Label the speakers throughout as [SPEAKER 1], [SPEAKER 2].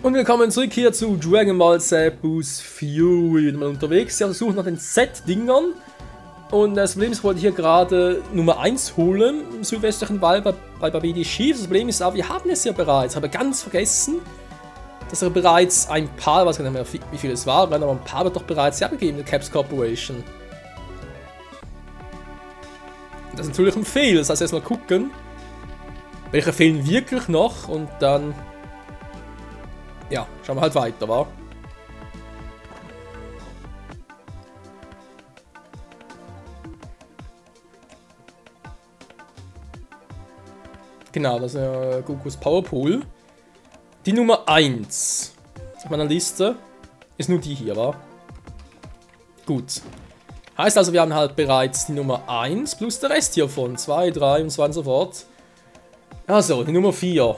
[SPEAKER 1] Und willkommen zurück hier zu Dragon Ball Z Boost Fury. Mal unterwegs, ja, wir suchen nach den Z-Dingern. Und das Problem ist, ich wollte hier gerade Nummer 1 holen im südwestlichen Wald bei Babidi Chief. Das Problem ist aber, wir haben es ja bereits. Ich habe ganz vergessen, dass er bereits ein paar, ich weiß gar nicht mehr, wie viele es waren, aber ein paar wird doch bereits abgegeben, der Caps Corporation. Das ist natürlich ein Fehl, das heißt erstmal gucken, welche fehlen wirklich noch und dann. Ja, schauen wir halt weiter, wa? Genau, das ist Gokus Powerpool. Die Nummer 1 auf meiner Liste ist nur die hier, wa? Gut. Heißt also, wir haben halt bereits die Nummer 1 plus der Rest hiervon. 2, 3 und so weiter und so fort. Also, die Nummer 4.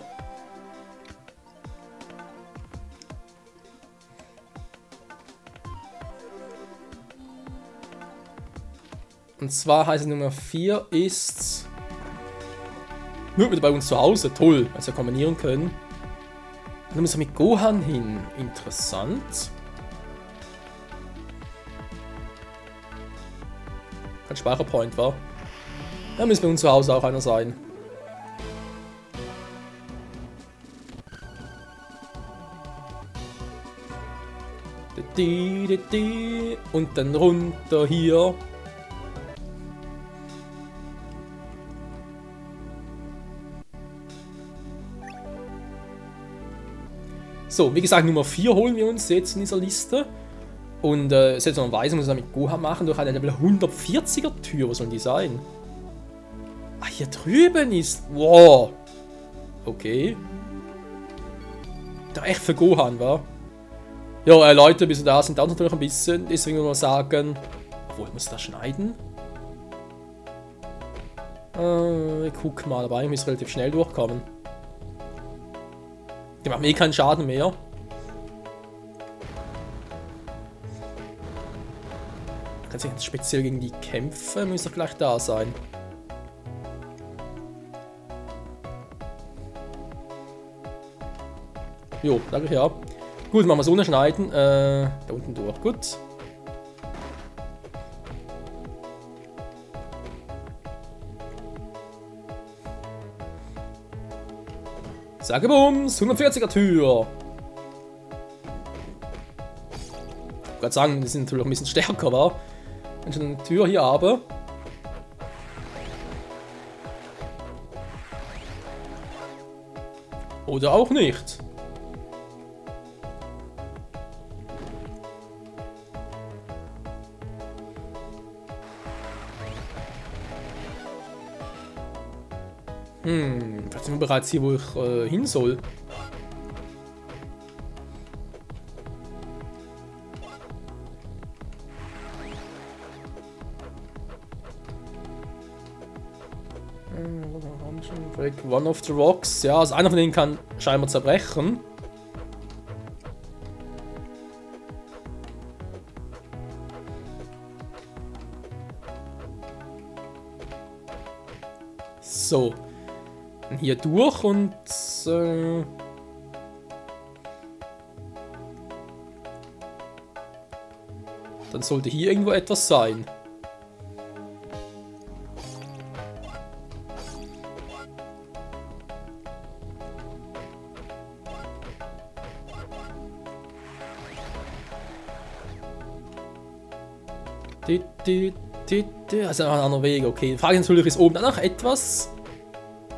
[SPEAKER 1] Und zwar heißt es Nummer 4 ist nur wieder bei uns zu Hause. Toll, also wir kombinieren können. Dann müssen wir mit Gohan hin. Interessant. Kein Speicherpoint war. Da müssen bei uns zu Hause auch einer sein. Und dann runter hier. So, wie gesagt, Nummer 4 holen wir uns jetzt in dieser Liste. Und es ist jetzt noch ein Weise, muss ich mit Gohan machen, durch eine Level 140er Tür. Wo soll die sein? Ah, hier drüben ist. Wow. Okay. Da echt für Gohan, wa? Ja, Leute, bis wir da sind, dauert natürlich ein bisschen. Deswegen muss man sagen. Obwohl, ich muss das schneiden. Ich guck mal, aber eigentlich müssen wir relativ schnell durchkommen. Die machen eh keinen Schaden mehr. Kann sich jetzt speziell gegen die kämpfen, müsste gleich da sein. Jo, danke ja. Gut, machen wir es ohne Schneiden. Da unten durch. Gut. Sage Bums, 140er Tür. Ich wollte gerade sagen, die sind natürlich ein bisschen stärker, wa? Wenn schon eine Tür hier habe. Oder auch nicht. Vielleicht sind wir bereits hier, wo ich hin soll. One of the Rocks. Ja, also einer von denen kann scheinbar zerbrechen. So. Hier durch und dann sollte hier irgendwo etwas sein. Also ein anderer Weg, okay. Die Frage ist natürlich, ist oben dann noch etwas?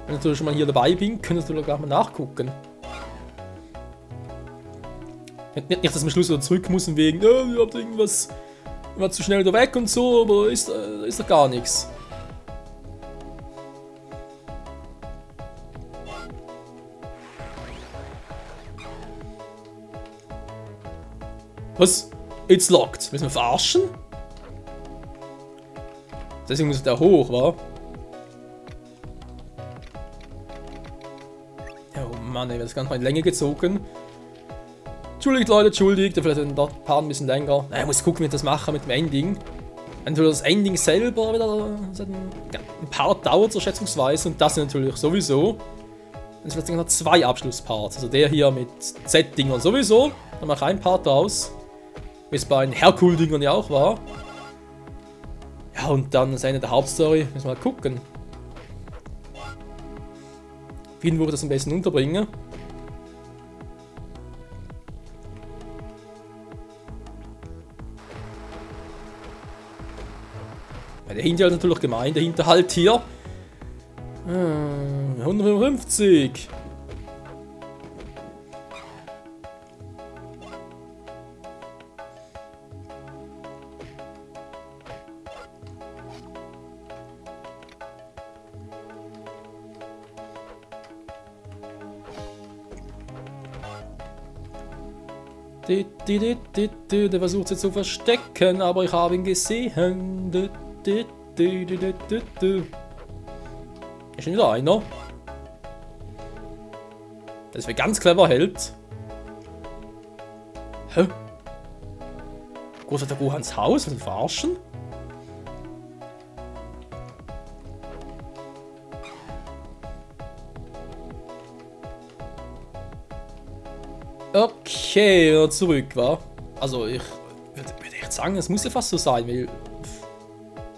[SPEAKER 1] Wenn ich natürlich schon mal hier dabei bin, können wir gleich mal nachgucken. Nicht, dass wir am Schluss wieder zurück müssen wegen, wir haben irgendwas, war zu schnell wieder weg und so, aber ist doch gar nichts. Was? It's locked. Müssen wir verarschen? Deswegen muss der hoch, wa? Mann, ey, das ist ganz mal in Länge gezogen. Entschuldigt, Leute, entschuldigt. Vielleicht ein paar ein bisschen länger. Ich muss gucken, wie ich das mache mit dem Ending. Entweder das Ending selber wieder ein Part dauert, so schätzungsweise. Und das natürlich sowieso. Dann sind noch 2 Abschlussparts. Also der hier mit Z-Dingern sowieso. Dann mache ich einen Part draus. Wie es bei den Herkul-Dingern ja auch war. Ja, und dann das Ende der Hauptstory. Müssen wir mal gucken. Wie würde ich das am besten unterbringen? Ja, der Hinterhalt ist natürlich gemein. Der Hinterhalt hier. 155. Der versucht sie zu verstecken, aber ich habe ihn gesehen. Ist schon wieder einer. Das wäre ganz clever hält. Hä? Geht der Gohans Haus und verarschen? Okay, zurück, wa? Also ich würde echt sagen, es muss ja fast so sein, weil...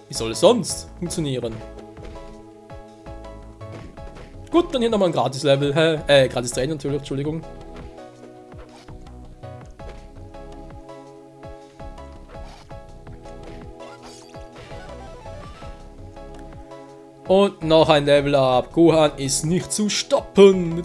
[SPEAKER 1] Wie soll es sonst funktionieren? Gut, dann hier nochmal ein Gratis-Level. Gratis-Training natürlich, Entschuldigung. Und noch ein Level up. Gohan ist nicht zu stoppen.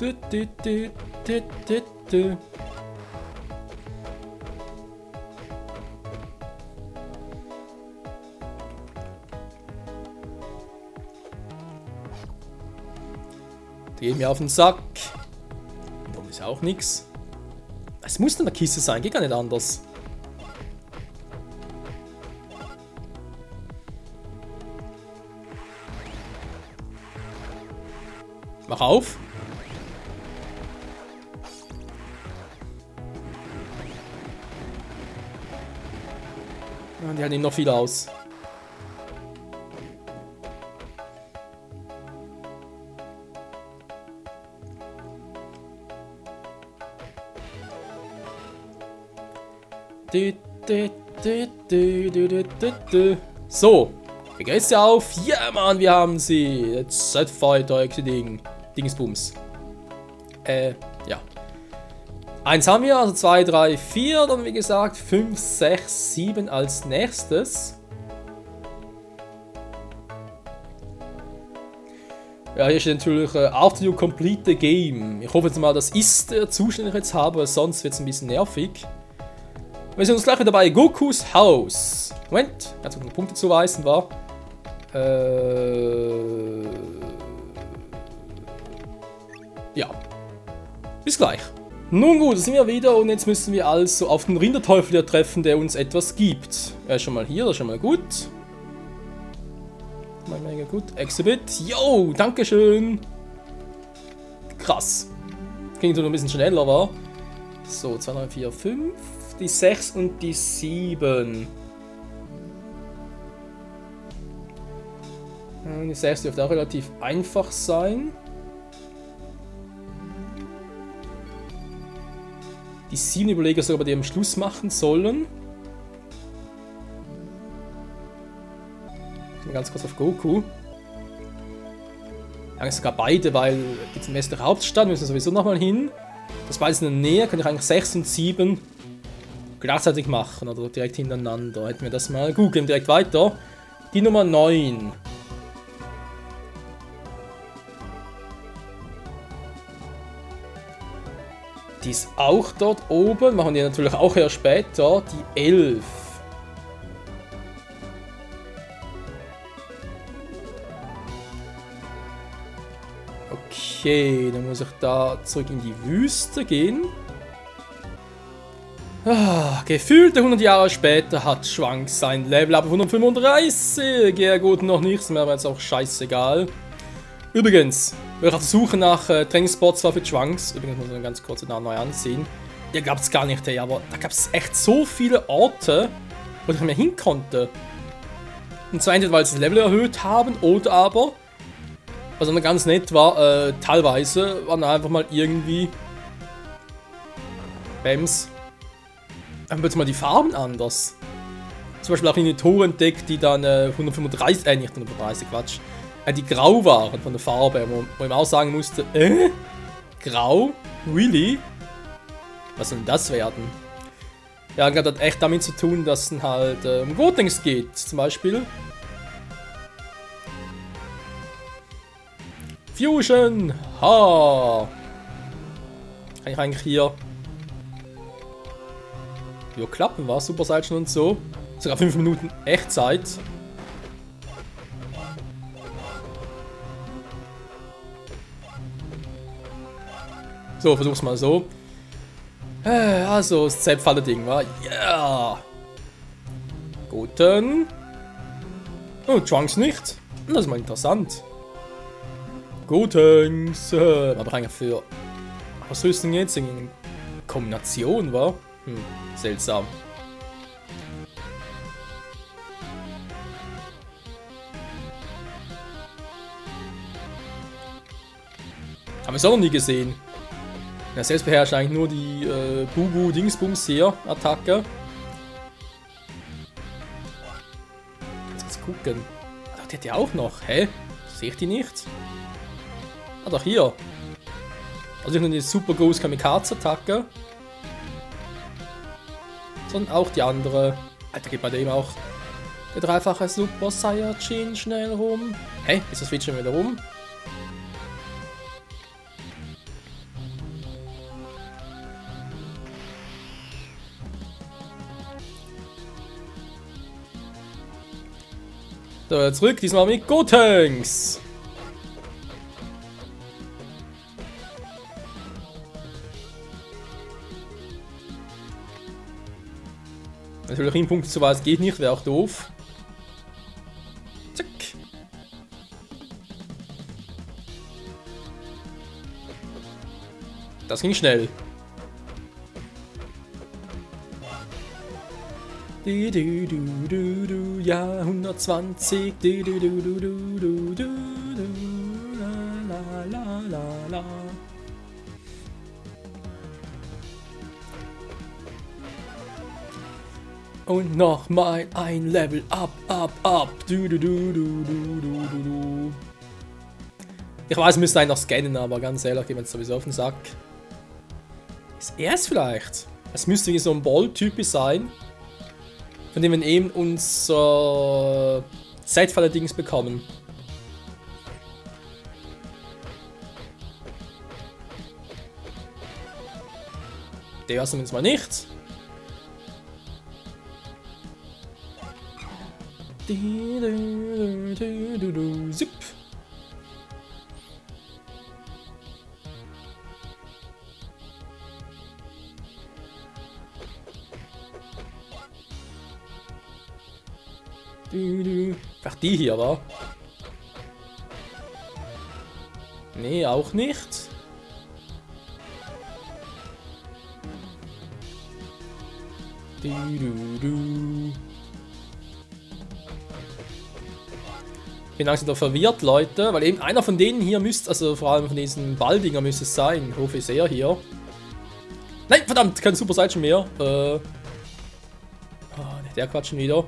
[SPEAKER 1] Die gehen mir auf den Sack. Warum ist ja auch nichts. Es muss in der Kiste sein, geht gar nicht anders. Mach auf. Die halten ihm noch viel aus. So, vergesst ihr auf. Ja, Mann, wir haben sie. Jetzt Z-Fighter Ding. Dingsbums. Ja. 1 haben wir, also 2, 3, 4. Dann wie gesagt 5, 6, 7 als nächstes. Ja, hier steht natürlich After you complete the game. Ich hoffe jetzt mal, das ist der Zustand, den ich jetzt habe, sonst wird es ein bisschen nervig. Wir sind uns gleich wieder bei Gokus Haus. Moment, ganz kurz Punkte zuweisen war. Ja. Bis gleich. Nun gut, da sind wir wieder und jetzt müssen wir also auf den Rinderteufel hier treffen, der uns etwas gibt. Er ist schon mal hier, das ist schon mal gut. Mal mega gut. Exhibit. Yo, dankeschön. Krass. Klingt so ein bisschen schneller, war. So, 2, 3, 4, 5. Die 6 und die 7. Die 6 dürfte auch relativ einfach sein. Die 7 überlege ich sogar, ob wir die am Schluss machen sollen. Ich gehe ganz kurz auf Goku. Eigentlich sogar beide, weil die zum Rest der Hauptstadt müssen sowieso nochmal hin. Das beides in der Nähe, kann ich eigentlich 6 und 7 gleichzeitig machen oder direkt hintereinander. Hätten wir das mal. Gut, gehen direkt weiter. Die Nummer 9. Die ist auch dort oben. Machen die natürlich auch eher später. Die 11. Okay, dann muss ich da zurück in die Wüste gehen. Gefühlte 100 Jahre später hat Schwanks sein Level ab 135. Ja gut, noch nichts mehr, aber jetzt auch scheißegal. Übrigens, wenn ich auf der Suche nach Trainingsspots war für Schwanks, übrigens muss ich einen ganz kurz neu anziehen. Ja, gab es gar nicht, ey, aber da gab es echt so viele Orte, wo ich nicht mehr hin konnte. Und zwar entweder, weil sie das Level erhöht haben, oder aber, Was dann ganz nett war, teilweise waren einfach mal irgendwie Bams. Einfach jetzt mal die Farben anders. Zum Beispiel auch in den Tore entdeckt, die dann 135, nicht 135, Quatsch, die grau waren von der Farbe, wo ich auch sagen musste, grau? Really? Was soll denn das werden? Ja, das hat echt damit zu tun, dass es halt um Gotenks geht, zum Beispiel. Fusion! Ha! Kann ich eigentlich hier klappen, war Super Saiyan und so. Sogar 5 Minuten Echtzeit. So, versuch's mal so. Also, das Zepfalle-Ding war. Ja! Yeah. Guten. Oh, Trunks nicht. Das ist mal interessant. Gotenks. Aber eigentlich für Ausrüstung jetzt in Kombination, war? Seltsam. Haben wir es auch noch nie gesehen. Er selbst beherrscht eigentlich nur die Bubu-Dingsbums hier, Attacke. Jetzt gucken. Ach, die hat ja auch noch. Hä? Sehe ich die nicht? Ah, doch hier. Also nicht nur die Super Ghost Kamikaze-Attacke. Sondern auch die andere. Alter, geht bei dem auch der dreifache Super Saiyajin schnell rum. Hä? Ist das Switch schon wieder rum? So, zurück, diesmal mit Gotenks. Natürlich in Punkten zu weit geht nicht, wäre auch doof. Zack. Das ging schnell. Ja, 120. La. Und nochmal ein Level up. Ich weiß, wir müssen einen noch scannen, aber ganz ehrlich, gehen wir jetzt sowieso auf den Sack. Ist er es vielleicht? Es müsste wie so ein Ball-Typ sein. Von dem wir eben unser Zeitfalle-Dings bekommen. Der ist zumindest mal nicht. Zip. Ach, die hier, war? Nee, auch nicht. Ich bin langsam verwirrt, Leute, weil eben einer von denen hier müsste, also vor allem von diesen Balldinger müsste es sein. Hoffe ich sehr hier. Nein, verdammt, kein Super Saiyan mehr. Oh, der Quatsch schon wieder.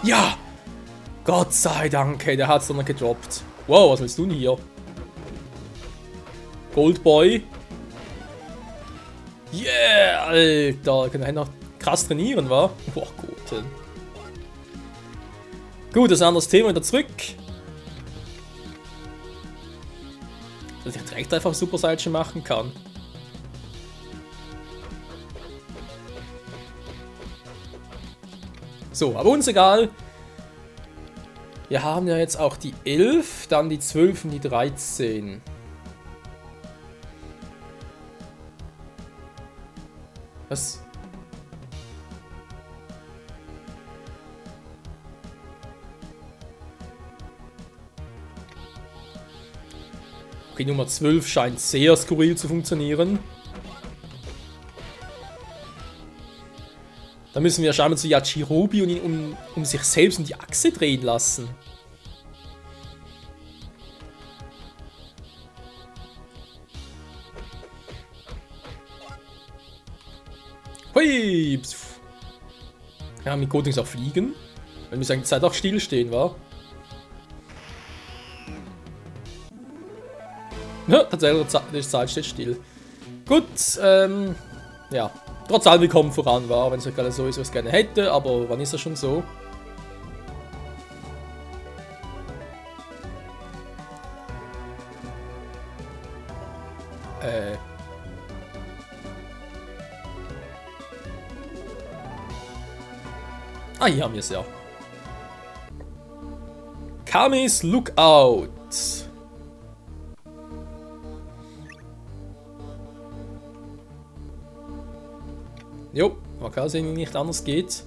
[SPEAKER 1] Ja! Gott sei Dank, hey, der hat es doch noch gedroppt. Wow, was willst du denn hier? Goldboy. Yeah, Alter, kann er noch krass trainieren, wa? Boah, gut. Gut, das ist ein anderes Thema, wieder zurück. Dass ich direkt einfach Super Saiyan machen kann. So, aber uns egal. Wir haben ja jetzt auch die 11, dann die 12 und die 13. Was? Okay, Nummer 12 scheint sehr skurril zu funktionieren. Dann müssen wir scheinbar zu Yajirobe und ihn um sich selbst um die Achse drehen lassen. Hui! Ja, mit Gotenks auch fliegen. Weil wir sagen, die Zeit auch stillstehen, wa? Ja, tatsächlich, die Zeit steht still. Gut, ja. Trotz allem, wir kommen voran, war, wenn es nicht gerade so ist, wie ich es gerne hätte, aber wann ist das schon so? Ah, hier haben wir es ja. Kamis Lookout. Jo, man kann sehen, wie nicht anders geht.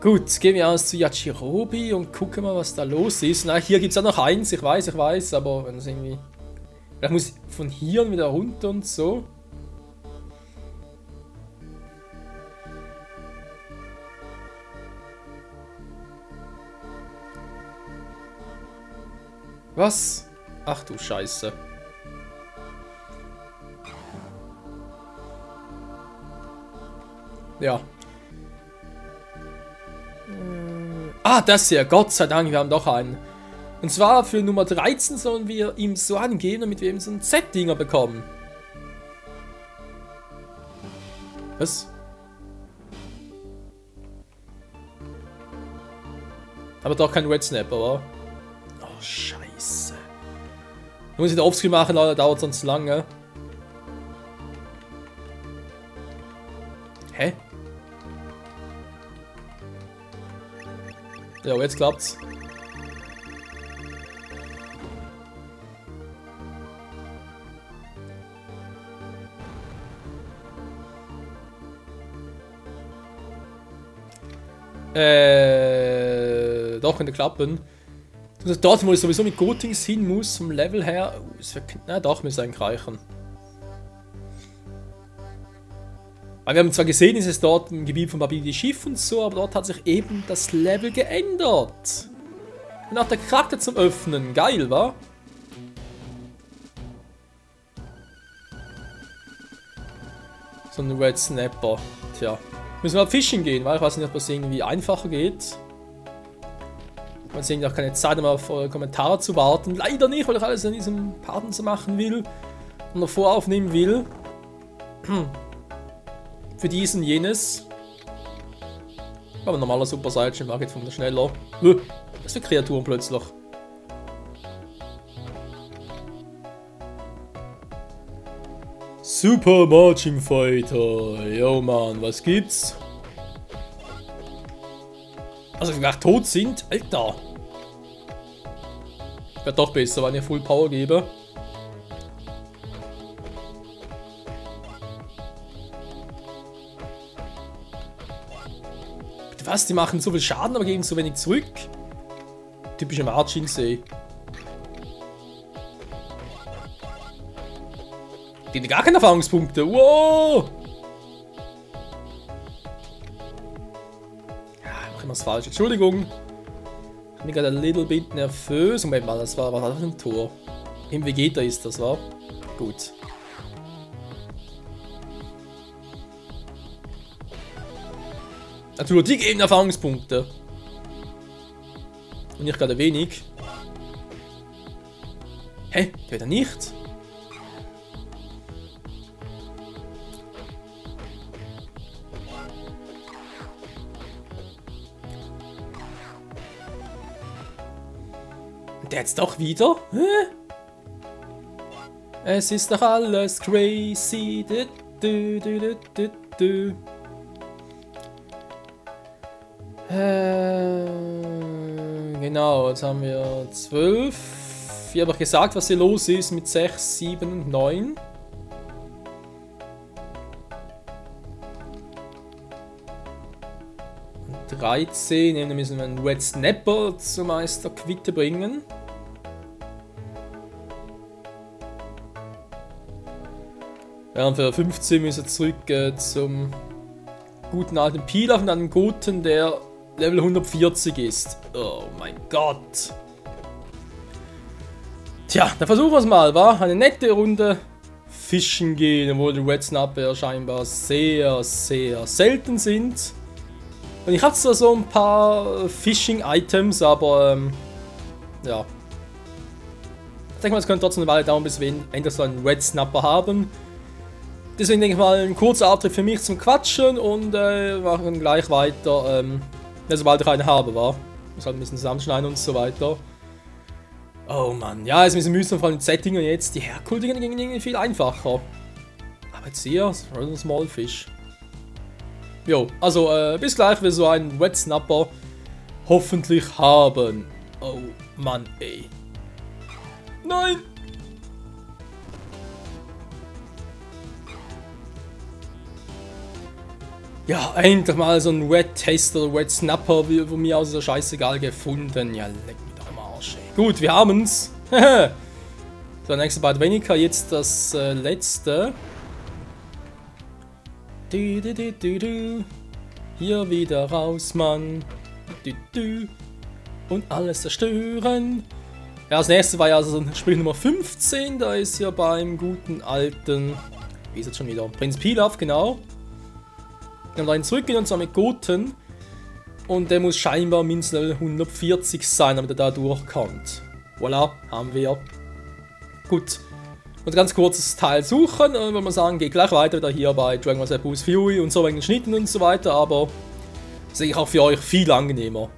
[SPEAKER 1] Gut, gehen wir aus zu Yajirobe und gucken mal, was da los ist. Na, hier gibt es auch noch eins, ich weiß, aber wenn es irgendwie... Vielleicht muss ich von hier wieder runter und so. Was? Ach du Scheiße. Ja. Ah, das hier. Gott sei Dank, wir haben doch einen. Und zwar für Nummer 13 sollen wir ihm so angeben, damit wir eben so einen Z-Dinger bekommen. Was? Aber doch kein Red Snapper, oder? Oh, Scheiße. Ich muss wieder Offscreen machen, Leute, dauert sonst lange. Hä? Ja, jetzt klappt's. Doch, in der Klappen. Also dort, wo ich sowieso mit Gotings hin muss, vom Level her. Na doch, müsste eigentlich reichen. Weil wir haben zwar gesehen, ist es dort im Gebiet von Babidi Schiff und so, aber dort hat sich eben das Level geändert. Und auch der Charakter zum Öffnen. Geil, wa? So ein Red Snapper. Tja. Müssen wir mal fischen gehen, weil ich weiß nicht, ob das irgendwie einfacher geht. Man sehen auch keine Zeit, um auf Kommentare zu warten. Leider nicht, weil ich alles in diesem Part so machen will. Und noch voraufnehmen will. Für dies und jenes. Aber ein normaler Super Saiyan mag jetzt von der schneller. Was für Kreaturen plötzlich. Super Marching Fighter. Yo Mann, was gibt's? Also, wenn wir tot sind, Alter. Wäre doch besser, wenn ich Full Power gebe. Was? Die machen so viel Schaden, aber geben so wenig zurück? Typische Margin-See. Die haben gar keine Erfahrungspunkte. Wow! Ja, ich mache immer das falsch. Entschuldigung. Ich bin gerade ein little bit nervös. Moment mal, was war das für ein Tor? Im Vegeta ist das, war? Gut. Natürlich, die geben Erfahrungspunkte. Und nicht gerade wenig. Hä? Die wird er nicht? Der jetzt doch wieder? Hä? Es ist doch alles crazy. Genau, jetzt haben wir 12. Ich habe auch gesagt, was hier los ist mit 6, 7 und 9. Und 13, dann müssen wir einen Red Snapper zum Meister Quitte bringen. Ja, und für 15 müssen wir zurück zum guten alten Pilaf und einen guten, der Level 140 ist. Oh mein Gott. Tja, dann versuchen wir es mal, wa? Eine nette Runde fischen gehen, obwohl die Red Snapper scheinbar sehr, sehr selten sind. Und ich habe zwar so ein paar Fishing-Items, aber ja. Ich denke mal, es könnte trotzdem eine Weile dauern, bis wir endlich so einen Red Snapper haben. Deswegen denke ich mal, ein kurzer Abtritt für mich zum Quatschen und machen gleich weiter, sobald ich eine habe, war. Muss halt ein bisschen zusammenschneiden und so weiter. Oh Mann, ja, ist ein bisschen mühsam, vor allem die Setting und jetzt die Herkultigen gingen irgendwie viel einfacher. Aber jetzt hier, ein Small Fish. Jo, also bis gleich wir so einen Red Snapper hoffentlich haben. Oh Mann, ey. Nein! Ja, endlich mal so ein Red Taster oder Red Snapper, wie von mir aus ist ja scheißegal gefunden. Ja, leck mich doch am Arsch, ey. Gut, wir haben's. So, nächste Bad weniger, jetzt das letzte. Hier wieder raus, Mann. Und alles zerstören. Ja, das nächste war ja also Spiel Nummer 15. Da ist ja beim guten alten. Wie ist jetzt schon wieder? Prinz Pilaf, genau. Wir haben da ihn zurückgehen und zwar mit Goten. Und der muss scheinbar mindestens Level 140 sein, damit er da durchkommt. Voilà, haben wir. Gut. Und ganz kurzes Teil suchen, und wenn man sagen, geht gleich weiter wieder hier bei Dragon Ball Z Boost Fury und so wegen den Schnitten und so weiter, aber das ist eigentlich auch für euch viel angenehmer.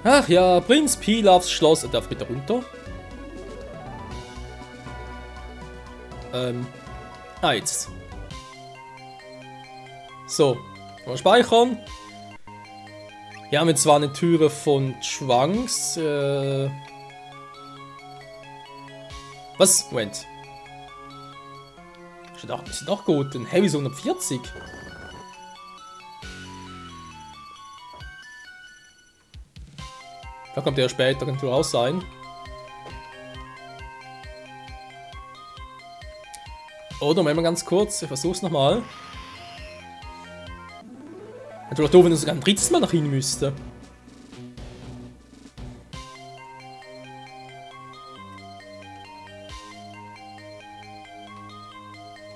[SPEAKER 1] Ach ja, Prinz Pilafs Schloss. Er darf bitte runter. Jetzt. So, mal speichern. Hier haben wir zwar eine Türe von Trunks. Was? Moment. Ist doch gut. Ein Heavy 140. Da kommt der später natürlich raus sein. Oder Moment mal ganz kurz. Ich versuch's nochmal. Natürlich doof, wenn es sogar ein drittes Mal nach hinten müsste.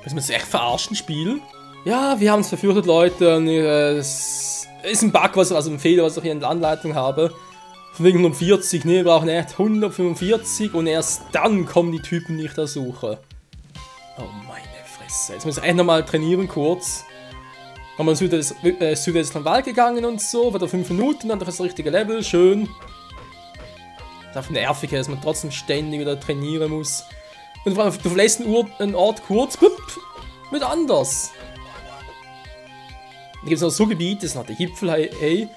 [SPEAKER 1] Müssen wir uns echt verarschen, Spiel? Ja, wir haben es verfürchtet, Leute. Und, es ist ein Bug, also ein Fehler, was ich hier in der Anleitung habe. Von wegen 140, ne, wir brauchen echt 145 und erst dann kommen die Typen, die ich da suche. Oh meine Fresse. Jetzt muss ich echt nochmal trainieren kurz. Haben wir südwärts vom Wald gegangen und so, wieder 5 Minuten, dann das richtige Level, schön. Das ist nervig, dass man trotzdem ständig wieder trainieren muss. Und vor allem, du verlässt einen Ort kurz, wird anders. Da gibt es noch so Gebiete, das sind halt die Gipfel, hey,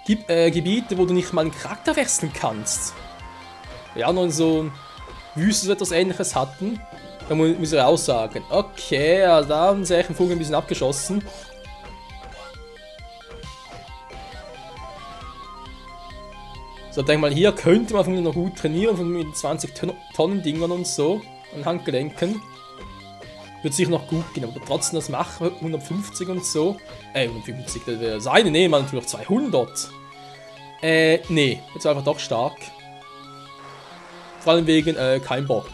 [SPEAKER 1] Gebiete, wo du nicht mal einen Charakter wechseln kannst. Ja, noch so Wüste etwas Ähnliches hatten. Da muss ich auch sagen, okay, also da haben sie echt den Vogel ein bisschen abgeschossen. So, denk mal, hier könnte man noch gut trainieren, von mit 20 Tonnen Dingern und so, an Handgelenken. Wird sicher noch gut gehen, aber trotzdem das machen, 150 und so. 150, das wäre seine, nee, man natürlich 200. Nee, jetzt einfach doch stark. Vor allem wegen, kein Bock.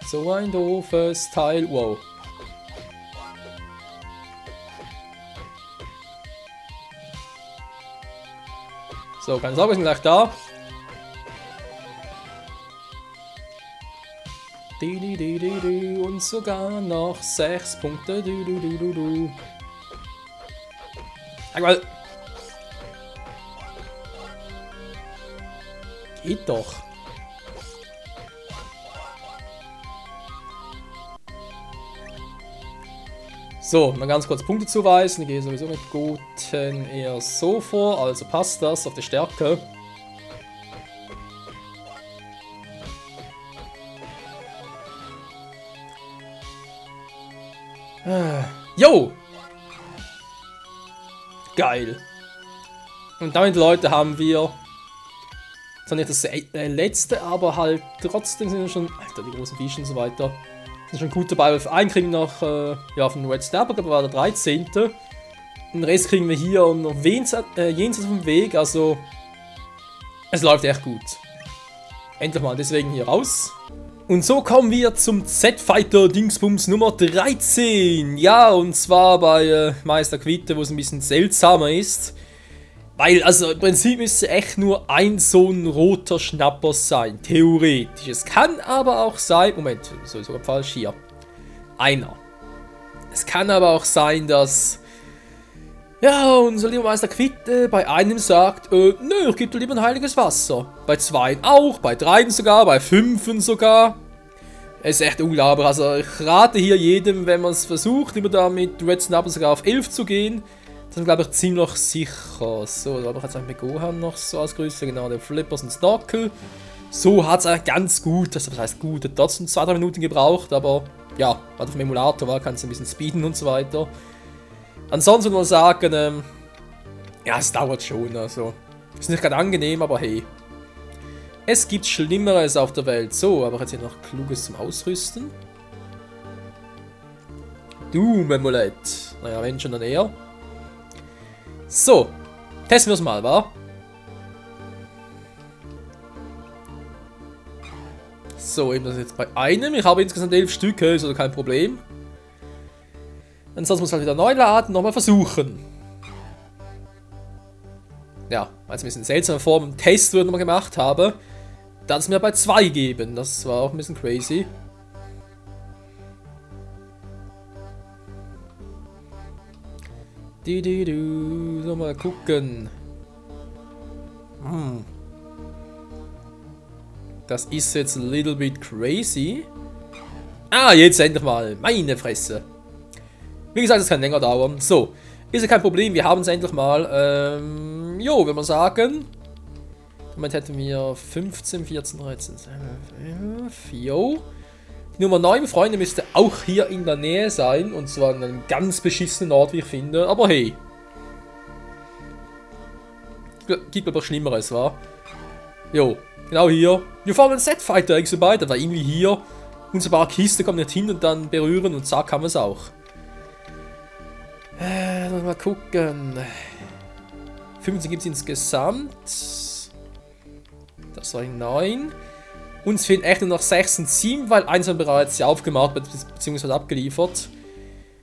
[SPEAKER 1] So ein doofes Teil. Wow. So, keine Sorge, wir sind gleich da. Und sogar noch 6 Punkte. Einmal. Geht doch. So, mal ganz kurz Punkte zuweisen. Ich gehe sowieso mit Guten eher so vor, also passt das auf die Stärke. Jo! Geil. Und damit, Leute, haben wir zwar nicht das letzte, aber halt trotzdem sind wir schon, Alter, die großen Fische und so weiter, sind schon gut dabei. Einen kriegen wir noch, ja, von Red Starbuck, aber war der 13. Den Rest kriegen wir hier und noch jenseits vom Weg, also es läuft echt gut. Endlich mal, deswegen hier raus. Und so kommen wir zum Z-Fighter Dingsbums Nummer 13. Ja, und zwar bei Meister Quitte, wo es ein bisschen seltsamer ist. Weil, also im Prinzip müsste echt nur ein so ein roter Schnapper sein, theoretisch. Es kann aber auch sein, Moment, so ist sogar falsch hier. Einer. Es kann aber auch sein, dass, ja, unser lieber Meister Quitte bei einem sagt, nö, ich gebe dir lieber ein heiliges Wasser. Bei 2 auch, bei 3 sogar, bei 5 sogar. Es ist echt unglaublich, also ich rate hier jedem, wenn man es versucht, immer da mit Red Snapper sogar auf 11 zu gehen. Das ist, glaube ich, ziemlich sicher. So, da habe ich jetzt einen Gohan noch so als Größe, genau, der Flippers und Snorkel. So hat es eigentlich ganz gut, das heißt gut, hat trotzdem 2-3 Minuten gebraucht, aber ja, weil auf dem Emulator war, kannst du ein bisschen speeden und so weiter. Ansonsten würde man sagen, ja, es dauert schon, also, ist nicht gerade angenehm, aber hey. Es gibt Schlimmeres auf der Welt. So, aber jetzt hier noch Kluges zum Ausrüsten. Doom-Amulett. Naja, wenn schon, dann eher. So, testen wir es mal, wa? So, eben das jetzt bei einem. Ich habe insgesamt 11 Stück, ist also kein Problem. Ansonsten muss ich halt wieder neu laden, nochmal versuchen. Ja, weil es ein bisschen seltsame Form im Test, den ich mal gemacht habe, da hat es mir bei 2 gegeben. Das war auch ein bisschen crazy. So, mal gucken. Das ist jetzt a little bit crazy. Ah, jetzt endlich mal. Meine Fresse. Wie gesagt, es kann länger dauern. So, ist ja kein Problem. Wir haben es endlich mal. Jo, wenn wir sagen. Moment hätten wir 15, 14, 13, 4. Die Nummer 9, Freunde, müsste auch hier in der Nähe sein. Und zwar an einem ganz beschissenen Ort, wie ich finde. Aber hey. Gibt aber Schlimmeres, wa? Jo, genau hier. Wir fahren einen Z-Fighter Exobyte. Da war irgendwie hier. Unsere paar Kiste kommt nicht hin und dann berühren und zack, haben wir es auch. Mal gucken. 15 gibt es insgesamt. Das war 9. Uns fehlen echt nur noch 6 und 7, weil 1 haben wir bereits ja aufgemacht bzw. abgeliefert.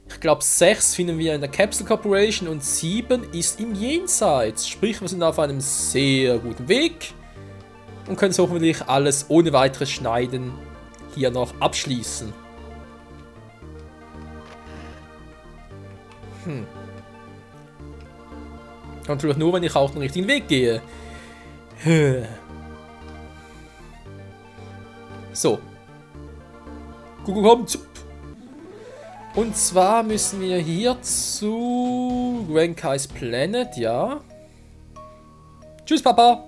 [SPEAKER 1] Ich glaube 6 finden wir in der Capsule Corporation und 7 ist im Jenseits. Sprich, wir sind auf einem sehr guten Weg und können so hoffentlich alles ohne weiteres Schneiden hier noch abschließen. Natürlich nur, wenn ich auch den richtigen Weg gehe. So. Google kommt. Und zwar müssen wir hier zu Grenkai's Planet, ja. Tschüss, Papa.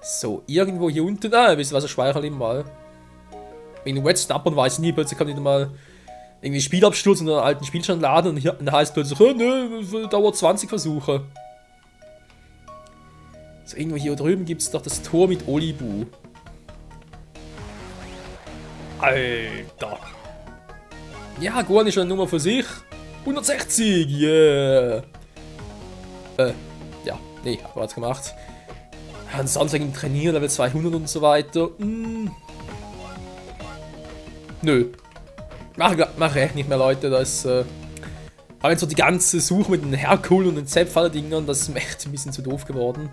[SPEAKER 1] So, irgendwo hier unten. Ah, wisst ihr was, ich speichere ihn mal. Wegen Red Snapper weiß ich nie, plötzlich kann ich mal irgendwie Spielabsturz und einen alten Spielstand laden und hier heißt plötzlich, oh, ne, dauert 20 Versuche. So, irgendwo hier drüben gibt es doch das Tor mit Olibu. Alter. Ja, Gohan ist schon eine Nummer für sich. 160, yeah. Ja, nee, hab was gemacht. Ansonsten im Trainieren, Level 200 und so weiter. Nö. Mach echt nicht mehr, Leute. Das aber jetzt so die ganze Suche mit den Herkul und den Zepfaller-Dingern, das ist mir echt ein bisschen zu doof geworden.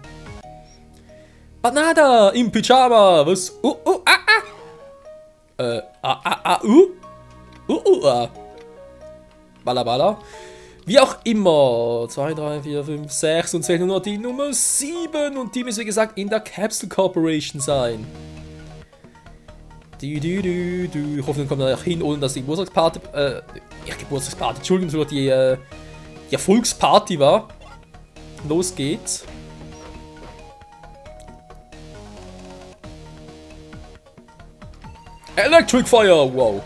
[SPEAKER 1] Banada im Pyjama. Was? Balla balla. Wie auch immer. 2, 3, 4, 5, 6 und zählt nur noch die Nummer 7. Und die muss, wie gesagt, in der Capsule Corporation sein. Ich hoffe, dann kommt er auch hin, ohne dass die Geburtstagsparty, Entschuldigung, sogar die Erfolgsparty war. Los geht's. Electric Fire, wow.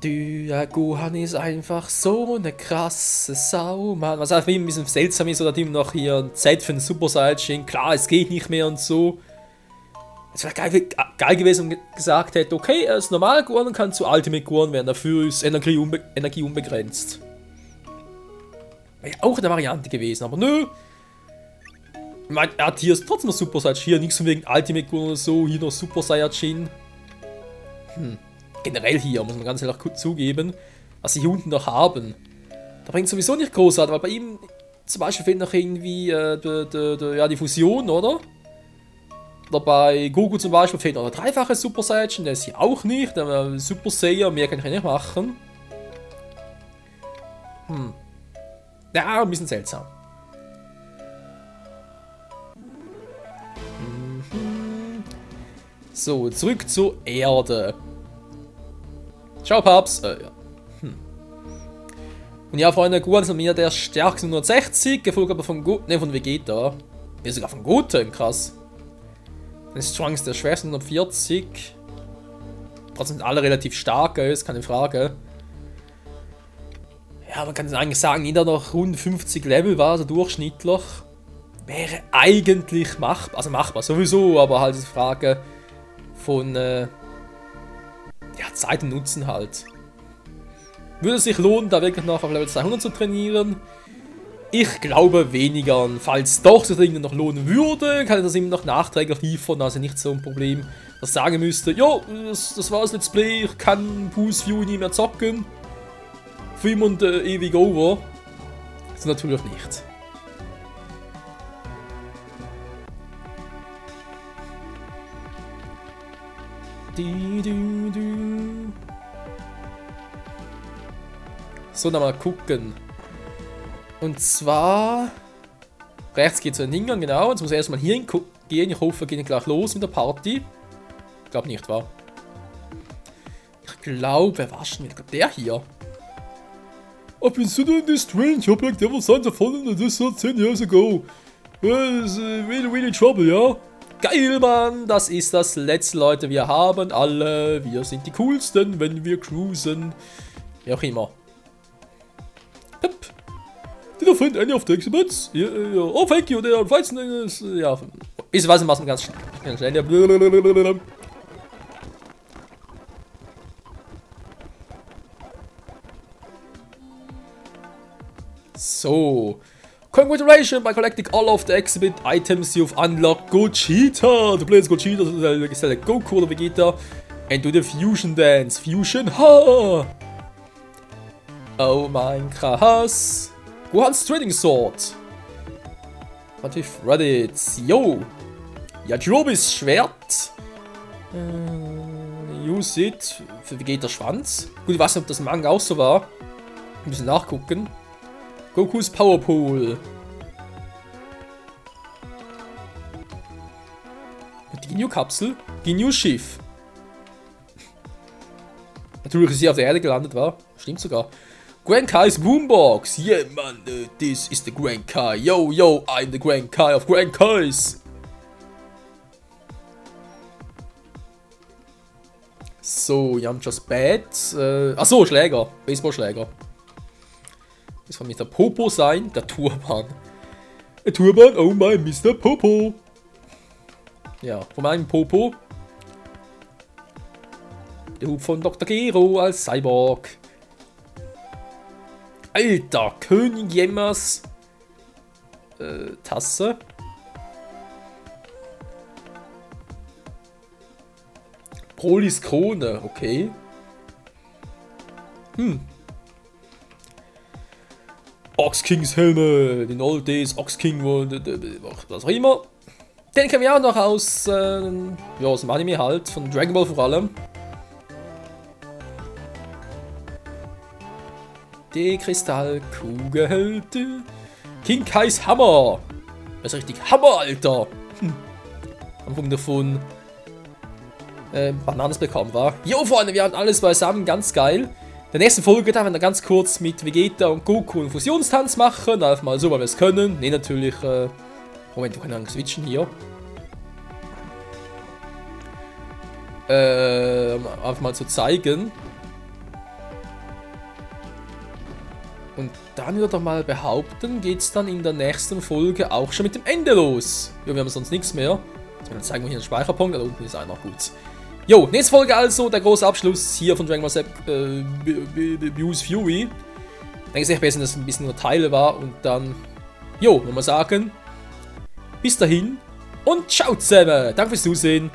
[SPEAKER 1] Ja, Gohan ist einfach so eine krasse Sau, Mann. Was auch immer ein bisschen seltsam ist, oder hat ihm noch hier ein Z für den Super Saiyajin. Klar, es geht nicht mehr und so. Es wäre geil gewesen und gesagt hätte, okay, er ist normal Gohan und kann zu Ultimate Gohan werden. Dafür ist Energie unbegrenzt. Wäre auch eine Variante gewesen, aber nö. Ich meine, er hat hier trotzdem noch Super Saiyajin. Hier nichts von wegen Ultimate Gohan oder so. Hier noch Super Saiyajin. Generell hier, muss man ganz ehrlich zugeben, was sie hier unten noch haben. Da bringt sowieso nicht großartig, weil bei ihm zum Beispiel fehlt noch irgendwie ja, die Fusion, oder? Oder bei Goku zum Beispiel fehlt noch der dreifache Super Saiyajin, der ist hier auch nicht. Der Super Saiyan, mehr kann ich nicht machen. Ja, ein bisschen seltsam. So, zurück zur Erde. Ciao, Paps. Ja. Und ja, Freunde, Gohan ist mir der stärkste 160, gefolgt aber von von Vegeta. Ja, sogar von Goten, krass. Dann ist Trunks der schwerste 140. Trotzdem sind alle relativ stark, ist keine Frage. Ja, man kann eigentlich sagen, jeder noch rund 50 Level war, also durchschnittlich. Wäre eigentlich machbar, also machbar sowieso, aber halt die Frage von ja, Zeit und Nutzen halt. Würde es sich lohnen, da wirklich noch auf Level 200 zu trainieren? Ich glaube weniger. Und falls doch das Ding noch lohnen würde, kann ich das immer noch nachträglich liefern, also nicht so ein Problem, dass ich sagen müsste, jo, das war's Let's Play, ich kann Boost View nie mehr zocken. Für immer und ewig over. Das ist natürlich nicht. So, dann mal gucken. Und zwar... Rechts geht es in den Hingang, genau. Jetzt muss ich erstmal hier gehen. Ich hoffe, wir gehen gleich los mit der Party. Ich glaube nicht, wahr? Ich glaube, wer war schon wieder? Der hier. I've been sitting in this strange object ever since I found it this 10 years ago. It's really trouble, ja? Geil, Mann! Das ist das letzte, Leute. Wir haben alle. Wir sind die coolsten, wenn wir cruisen. Wie auch immer. Hup. Did I find any of the exhibits? Yeah, oh, thank you. They are fighting. Ja. Ich weiß nicht, was ganz schnell. So. Congratulations by collecting all of the exhibit items you've unlocked Gogeta. The players Gogeta select Goku or Vegeta and do the Fusion Dance. Fusion, ha! Oh mein krass. Gohan's Trading Sword. Warte, Reddits. Yo. Yajirobis Schwert. Use it. Für Vegeta Schwanz. Gut, ich weiß nicht, ob das im Manga auch so war. Ein bisschen nachgucken. Gokus Power Pole. Die Ginyu-Kapsel. Ginyu-Schiff. Natürlich ist sie auf der Erde gelandet, war. Stimmt sogar. Grand Kai's Boombox. Yeah, man, this is the Grand Kai. Yo, yo, I'm the Grand Kai of Grand Kais. So, Yamcha's Bad. Achso, Schläger. Baseballschläger. Das soll nicht der Popo sein, der Turban. Der Turban, oh mein Mr. Popo. Ja, von meinem Popo. Der Hub von Dr. Gero als Cyborg. Alter, König Jemmers Tasse. Brolis Krone, okay. Ox Kings Helme, in old days Ox King was auch immer. Den kennen wir auch noch aus, ja, aus dem Anime halt, von Dragon Ball vor allem. Die Kristallkugel, King Kais Hammer. Das ist richtig Hammer, Alter. Anfang davon Bananas bekommen war. Jo, Freunde, wir haben alles beisammen, ganz geil. In der nächsten Folge darf wir ganz kurz mit Vegeta und Goku einen Fusionstanz machen. Einfach mal so, weil wir es können. Ne, natürlich. Moment, wir können switchen hier. Einfach mal zu zeigen. Und dann würde ich doch mal behaupten, geht es dann in der nächsten Folge auch schon mit dem Ende los. Ja, wir haben sonst nichts mehr. Jetzt zeigen wir hier einen Speicherpunkt, da unten ist einer, gut. Jo, nächste Folge also, der große Abschluss hier von Dragon Ball Z Buse Fury. Ich denke, es ist echt besser, dass es ein bisschen nur Teile war und dann, jo, würde man sagen, bis dahin und ciao zusammen. Danke fürs Zusehen.